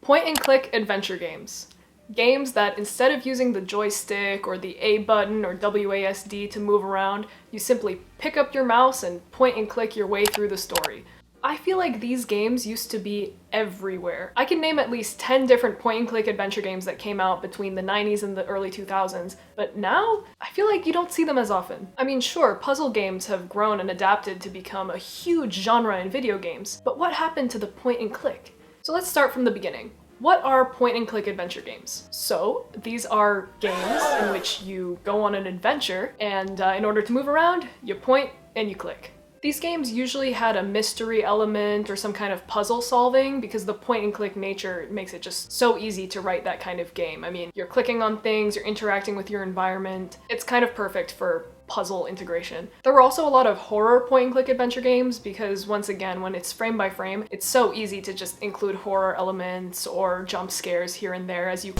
Point-and-click adventure games. Games that instead of using the joystick or the A button or WASD to move around, you simply pick up your mouse and point and click your way through the story. I feel like these games used to be everywhere. I can name at least 10 different point-and-click adventure games that came out between the 90s and the early 2000s, but now, I feel like you don't see them as often. I mean, sure, puzzle games have grown and adapted to become a huge genre in video games, but what happened to the point-and-click? So let's start from the beginning. What are point-and-click adventure games? So, these are games in which you go on an adventure, and in order to move around, you point and you click. These games usually had a mystery element or some kind of puzzle solving because the point-and-click nature makes it just so easy to write that kind of game. I mean, you're clicking on things, you're interacting with your environment. It's kind of perfect for puzzle integration. There were also a lot of horror point-and-click adventure games because, once again, when it's frame by frame, it's so easy to just include horror elements or jump scares here and there as you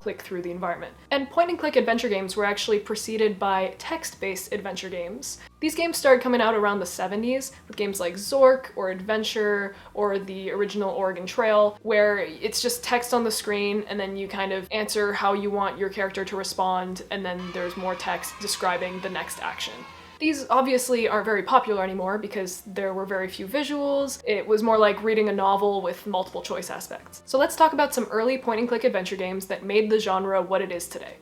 click through the environment. And point-and-click adventure games were actually preceded by text-based adventure games. These games started coming out around the 70s with games like Zork or Adventure or the original Oregon Trail, where it's just text on the screen and then you kind of answer how you want your character to respond, and then there's more text describing the next action. These obviously aren't very popular anymore because there were very few visuals. It was more like reading a novel with multiple choice aspects. So let's talk about some early point-and-click adventure games that made the genre what it is today.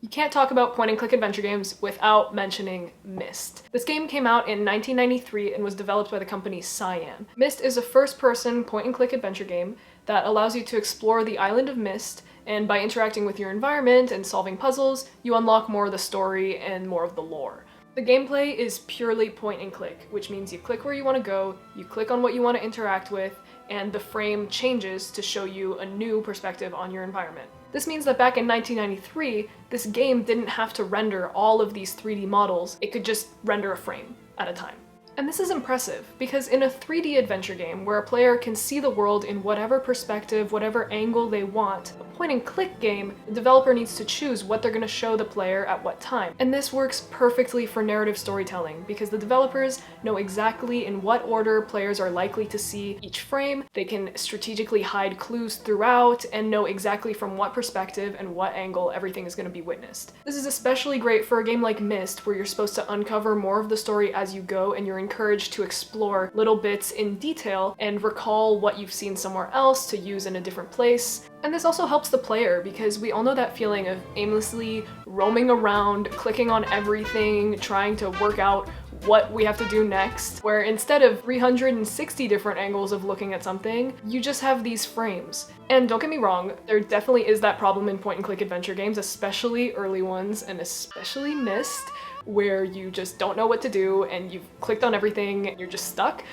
You can't talk about point-and-click adventure games without mentioning Myst. This game came out in 1993 and was developed by the company Cyan. Myst is a first-person point-and-click adventure game that allows you to explore the island of Myst, and by interacting with your environment and solving puzzles, you unlock more of the story and more of the lore. The gameplay is purely point and click, which means you click where you want to go, you click on what you want to interact with, and the frame changes to show you a new perspective on your environment. This means that back in 1993, this game didn't have to render all of these 3D models, it could just render a frame at a time. And this is impressive, because in a 3D adventure game where a player can see the world in whatever perspective, whatever angle they want, a point-and-click game, the developer needs to choose what they're going to show the player at what time. And this works perfectly for narrative storytelling, because the developers know exactly in what order players are likely to see each frame, they can strategically hide clues throughout, and know exactly from what perspective and what angle everything is going to be witnessed. This is especially great for a game like Myst, where you're supposed to uncover more of the story as you go, and you're encouraged to explore little bits in detail and recall what you've seen somewhere else to use in a different place. And this also helps the player because we all know that feeling of aimlessly roaming around, clicking on everything, trying to work out what we have to do next, where instead of 360 different angles of looking at something, you just have these frames. And don't get me wrong, there definitely is that problem in point-and-click adventure games, especially early ones, and especially Myst, where you just don't know what to do and you've clicked on everything and you're just stuck.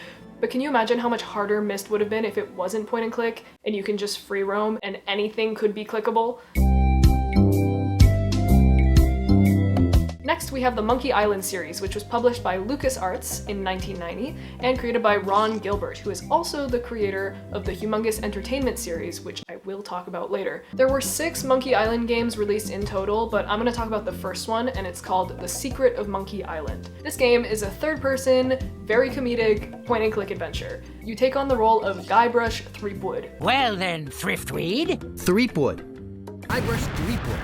But can you imagine how much harder Myst would have been if it wasn't point and click and you can just free roam and anything could be clickable? Next, we have the Monkey Island series, which was published by LucasArts in 1990 and created by Ron Gilbert, who is also the creator of the Humongous Entertainment series, which I will talk about later. There were 6 Monkey Island games released in total, but I'm going to talk about the first one, and it's called The Secret of Monkey Island. This game is a third-person, very comedic, point-and-click adventure. You take on the role of Guybrush Threepwood. Well then, Thriftweed. Threepwood. Guybrush Threepwood.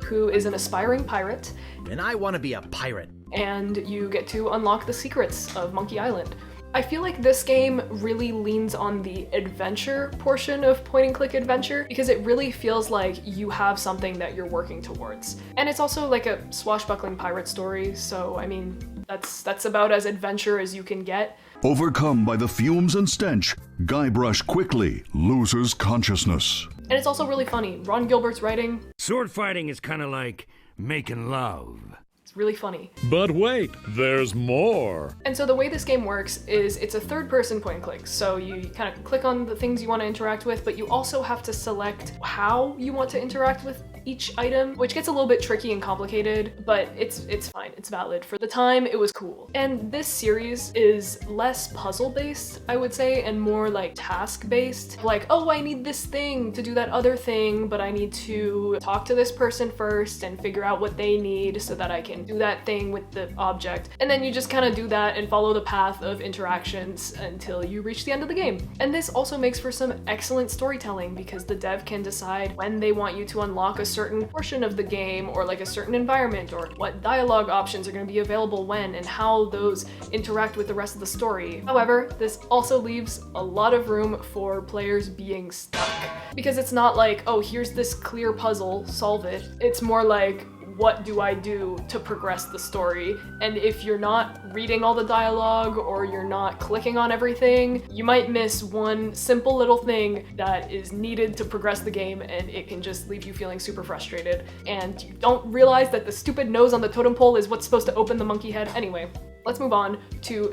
Who is an aspiring pirate. And I want to be a pirate. And you get to unlock the secrets of Monkey Island. I feel like this game really leans on the adventure portion of point-and-click adventure because it really feels like you have something that you're working towards. And it's also like a swashbuckling pirate story, so I mean, that's about as adventure as you can get. Overcome by the fumes and stench, Guybrush quickly loses consciousness. And it's also really funny. Ron Gilbert's writing. Sword fighting is kind of like making love. It's really funny. But wait, there's more. And so the way this game works is it's a third-person point-and-click. So you kind of click on the things you want to interact with, but you also have to select how you want to interact with each item, which gets a little bit tricky and complicated, but it's fine, it's valid. For the time, it was cool. And this series is less puzzle-based, I would say, and more like task-based. Like, oh, I need this thing to do that other thing, but I need to talk to this person first and figure out what they need so that I can do that thing with the object. And then you just kind of do that and follow the path of interactions until you reach the end of the game. And this also makes for some excellent storytelling because the dev can decide when they want you to unlock a certain portion of the game or like a certain environment, or what dialogue options are going to be available when and how those interact with the rest of the story. However, this also leaves a lot of room for players being stuck because it's not like, oh, here's this clear puzzle, solve it. It's more like, what do I do to progress the story? And if you're not reading all the dialogue or you're not clicking on everything, you might miss one simple little thing that is needed to progress the game, and it can just leave you feeling super frustrated. And you don't realize that the stupid nose on the totem pole is what's supposed to open the monkey head. Anyway, let's move on to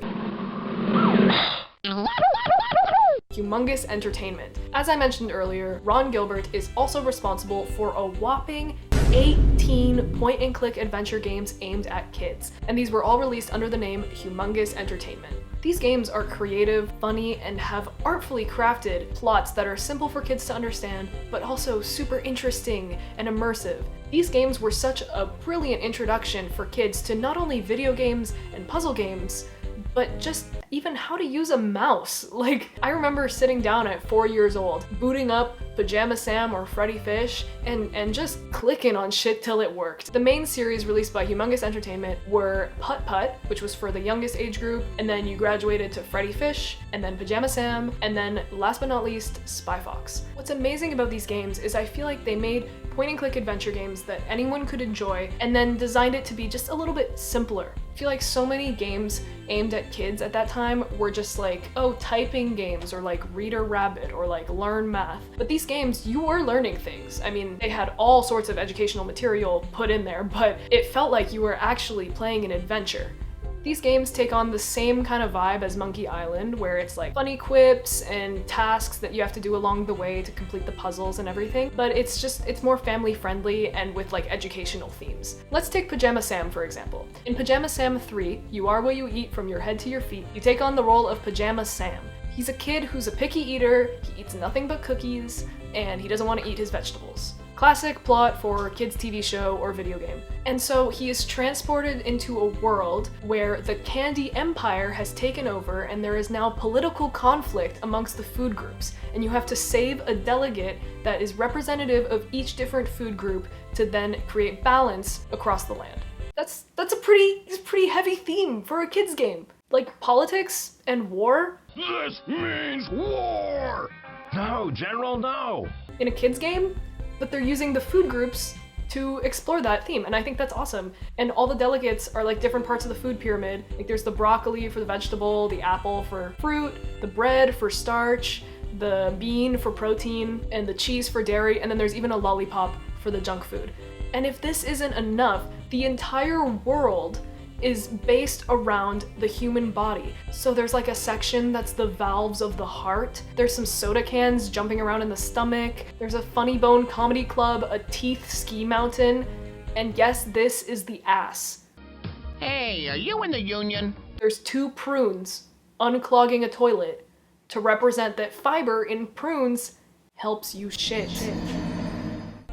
Humongous Entertainment. As I mentioned earlier, Ron Gilbert is also responsible for a whopping 18 point-and-click adventure games aimed at kids, and these were all released under the name Humongous Entertainment. These games are creative, funny, and have artfully crafted plots that are simple for kids to understand, but also super interesting and immersive. These games were such a brilliant introduction for kids to not only video games and puzzle games, but just even how to use a mouse. Like, I remember sitting down at 4 years old, booting up Pajama Sam or Freddy Fish, and just clicking on shit till it worked. The main series released by Humongous Entertainment were Putt Putt, which was for the youngest age group, and then you graduated to Freddy Fish, and then Pajama Sam, and then last but not least, Spy Fox. What's amazing about these games is I feel like they made point-and-click adventure games that anyone could enjoy, and then designed it to be just a little bit simpler. I feel like so many games aimed at kids at that time were just like, oh, typing games, or like Reader Rabbit, or like Learn Math. But these games, you were learning things. I mean, they had all sorts of educational material put in there, but it felt like you were actually playing an adventure. These games take on the same kind of vibe as Monkey Island, where it's like funny quips and tasks that you have to do along the way to complete the puzzles and everything, but it's more family friendly and with like educational themes. Let's take Pajama Sam for example. In Pajama Sam 3, You Are What You Eat from Your Head to Your Feet, you take on the role of Pajama Sam. He's a kid who's a picky eater, he eats nothing but cookies, and he doesn't want to eat his vegetables. Classic plot for a kids' TV show or video game. And so he is transported into a world where the candy empire has taken over and there is now political conflict amongst the food groups. And you have to save a delegate that is representative of each different food group to then create balance across the land. That's a pretty heavy theme for a kids' game. Like politics and war. This means war! No, General, no! In a kids' game? But they're using the food groups to explore that theme, and I think that's awesome. And all the delegates are like different parts of the food pyramid. Like there's the broccoli for the vegetable, the apple for fruit, the bread for starch, the bean for protein, and the cheese for dairy, and then there's even a lollipop for the junk food. And if this isn't enough, the entire world is based around the human body. So there's like a section that's the valves of the heart. There's some soda cans jumping around in the stomach. There's a funny bone comedy club, a teeth ski mountain, and yes, this is the ass. Hey, are you in the union? There's 2 prunes unclogging a toilet to represent that fiber in prunes helps you shit.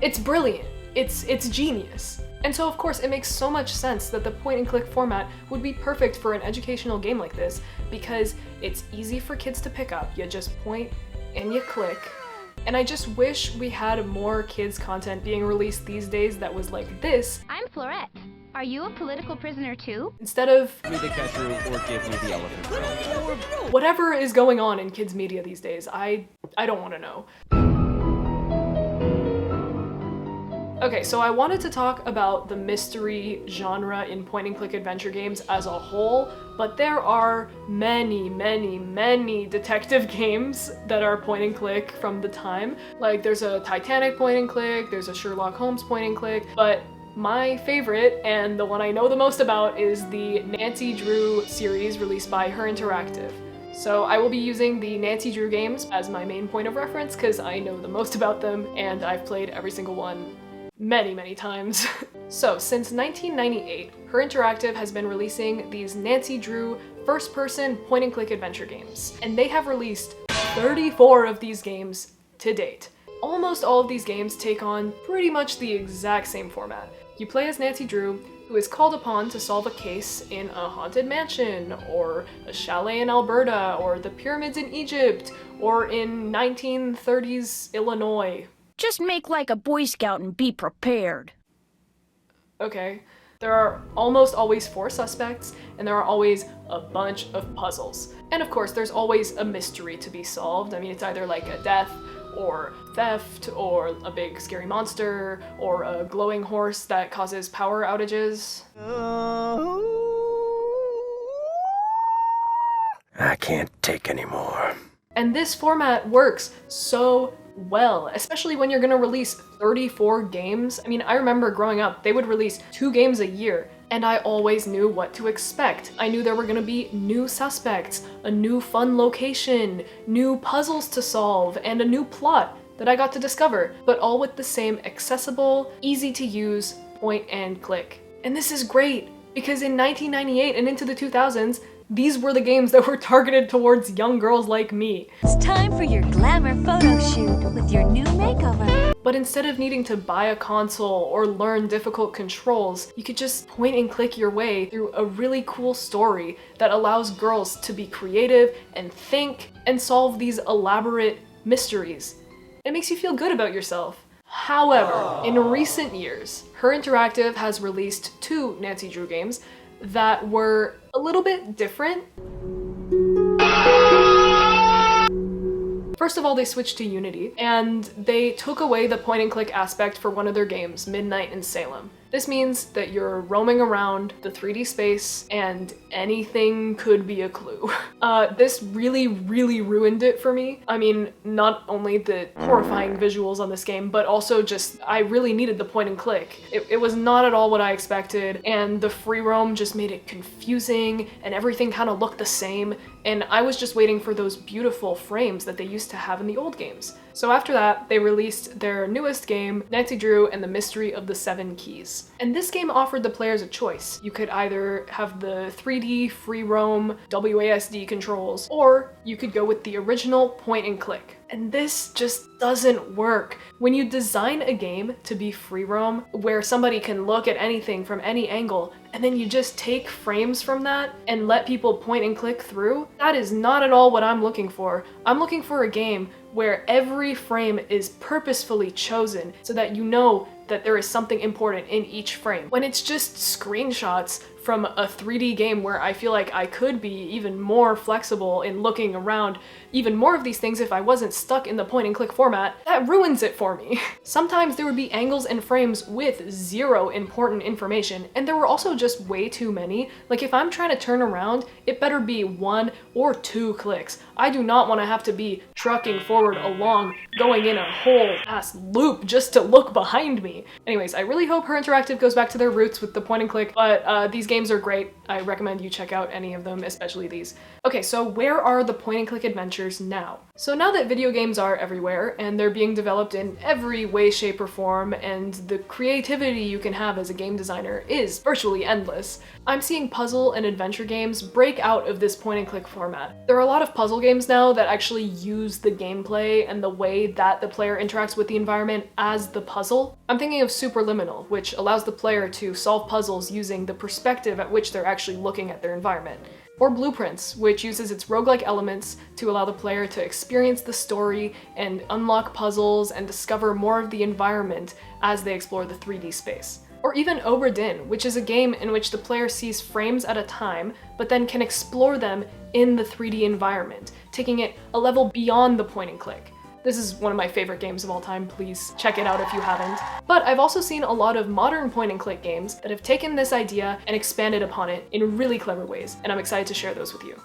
It's brilliant. It's genius. And so of course it makes so much sense that the point and click format would be perfect for an educational game like this because it's easy for kids to pick up. You just point and you click. And I just wish we had more kids content being released these days that was like this. I'm Florette. Are you a political prisoner too? Instead of Give me the ketchup or give me the elephant grill. whatever is going on in kids media these days. I don't want to know. Okay, so I wanted to talk about the mystery genre in point-and-click adventure games as a whole, but there are many detective games that are point-and-click from the time. Like, there's a Titanic point-and-click, there's a Sherlock Holmes point-and-click, but my favorite, and the one I know the most about, is the Nancy Drew series released by Her Interactive. So I will be using the Nancy Drew games as my main point of reference because I know the most about them, and I've played every single one many, many times. So since 1998, Her Interactive has been releasing these Nancy Drew first-person point-and-click adventure games, and they have released 34 of these games to date. Almost all of these games take on pretty much the exact same format. You play as Nancy Drew, who is called upon to solve a case in a haunted mansion, or a chalet in Alberta, or the pyramids in Egypt, or in 1930s Illinois. Just make like a Boy Scout and be prepared. Okay. There are almost always 4 suspects, and there are always a bunch of puzzles. And of course, there's always a mystery to be solved. I mean, it's either like a death, or theft, or a big scary monster, or a glowing horse that causes power outages. I can't take any more. And this format works so well, especially when you're gonna release 34 games. I mean, I remember growing up, they would release 2 games a year, and I always knew what to expect. I knew there were gonna be new suspects, a new fun location, new puzzles to solve, and a new plot that I got to discover, but all with the same accessible, easy to use point and click. And this is great, because in 1998 and into the 2000s, these were the games that were targeted towards young girls like me. It's time for your glamour photo shoot with your new makeover. But instead of needing to buy a console or learn difficult controls, you could just point and click your way through a really cool story that allows girls to be creative and think and solve these elaborate mysteries. It makes you feel good about yourself. However, in recent years, Her Interactive has released 2 Nancy Drew games that were a little bit different. First of all, they switched to Unity, and they took away the point-and-click aspect for one of their games, Midnight in Salem. This means that you're roaming around the 3D space, and anything could be a clue. This really, really ruined it for me. I mean, not only the horrifying visuals on this game, but also just, I really needed the point and click. It was not at all what I expected, and the free roam just made it confusing, and everything kind of looked the same, and I was just waiting for those beautiful frames that they used to have in the old games. So after that, they released their newest game, Nancy Drew and the Mystery of the 7 Keys. And this game offered the players a choice. You could either have the 3D free roam WASD controls, or you could go with the original point and click. And this just doesn't work. When you design a game to be free roam, where somebody can look at anything from any angle, and then you just take frames from that and let people point and click through, that is not at all what I'm looking for. I'm looking for a game where every frame is purposefully chosen so that you know that there is something important in each frame. When it's just screenshots from a 3D game where I feel like I could be even more flexible in looking around even more of these things if I wasn't stuck in the point and click format, that ruins it for me. Sometimes there would be angles and frames with 0 important information, and there were also just way too many. Like if I'm trying to turn around, it better be 1 or 2 clicks. I do not want to have to be trucking forward along, going in a whole ass loop just to look behind me. Anyways, I really hope Her Interactive goes back to their roots with the point and click, but these games are great. I recommend you check out any of them, especially these. Okay, so where are the point and click adventures now? So now that video games are everywhere and they're being developed in every way, shape, or form, and the creativity you can have as a game designer is virtually endless, I'm seeing puzzle and adventure games break out of this point and click format. There are a lot of puzzle games now that actually use the gameplay and the way that the player interacts with the environment as the puzzle. I'm thinking of Superliminal, which allows the player to solve puzzles using the perspective at which they're actually looking at their environment. Or Blueprints, which uses its roguelike elements to allow the player to experience the story and unlock puzzles and discover more of the environment as they explore the 3D space. Or even Obra Dinn, which is a game in which the player sees frames at a time, but then can explore them in the 3D environment, taking it a level beyond the point and click. This is one of my favorite games of all time, please check it out if you haven't. But I've also seen a lot of modern point and click games that have taken this idea and expanded upon it in really clever ways, and I'm excited to share those with you.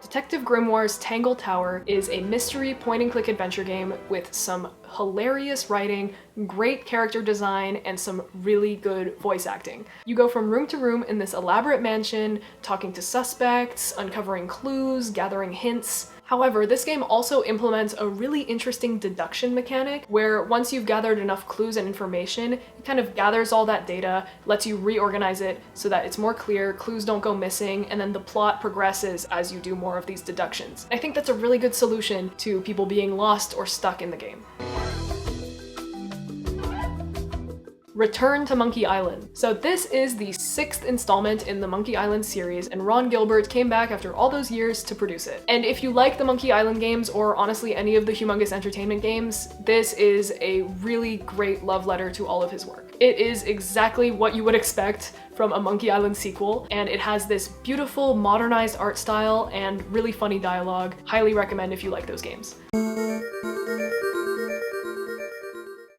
Detective Grimoire's Tangle Tower is a mystery point-and-click adventure game with some hilarious writing, great character design, and some really good voice acting. You go from room to room in this elaborate mansion, talking to suspects, uncovering clues, gathering hints. However, this game also implements a really interesting deduction mechanic where once you've gathered enough clues and information, it kind of gathers all that data, lets you reorganize it so that it's more clear, clues don't go missing, and then the plot progresses as you do more of these deductions. I think that's a really good solution to people being lost or stuck in the game. Return to Monkey Island. So this is the 6th installment in the Monkey Island series, and Ron Gilbert came back after all those years to produce it. And if you like the Monkey Island games, or honestly any of the Humongous Entertainment games, this is a really great love letter to all of his work. It is exactly what you would expect from a Monkey Island sequel, and it has this beautiful modernized art style and really funny dialogue. Highly recommend if you like those games.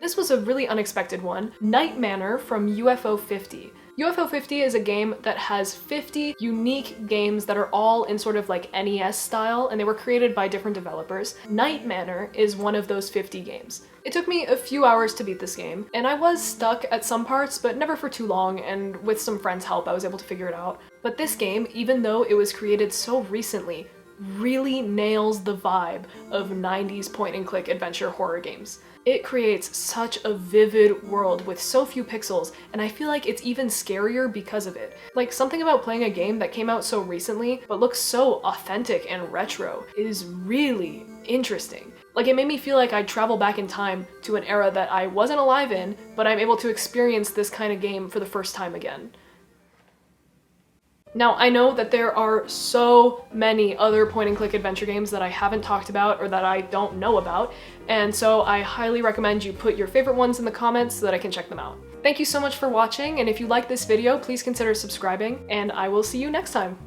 This was a really unexpected one. Night Manor from UFO 50. UFO 50 is a game that has 50 unique games that are all in sort of like NES style, and they were created by different developers. Night Manor is one of those 50 games. It took me a few hours to beat this game, and I was stuck at some parts, but never for too long, and with some friends' help I was able to figure it out. But this game, even though it was created so recently, really nails the vibe of 90s point-and-click adventure horror games. It creates such a vivid world with so few pixels, and I feel like it's even scarier because of it. Like, something about playing a game that came out so recently but looks so authentic and retro is really interesting. Like, it made me feel like I'd travel back in time to an era that I wasn't alive in, but I'm able to experience this kind of game for the first time again. Now, I know that there are so many other point-and-click adventure games that I haven't talked about or that I don't know about, and so I highly recommend you put your favorite ones in the comments so that I can check them out. Thank you so much for watching, and if you like this video, please consider subscribing, and I will see you next time!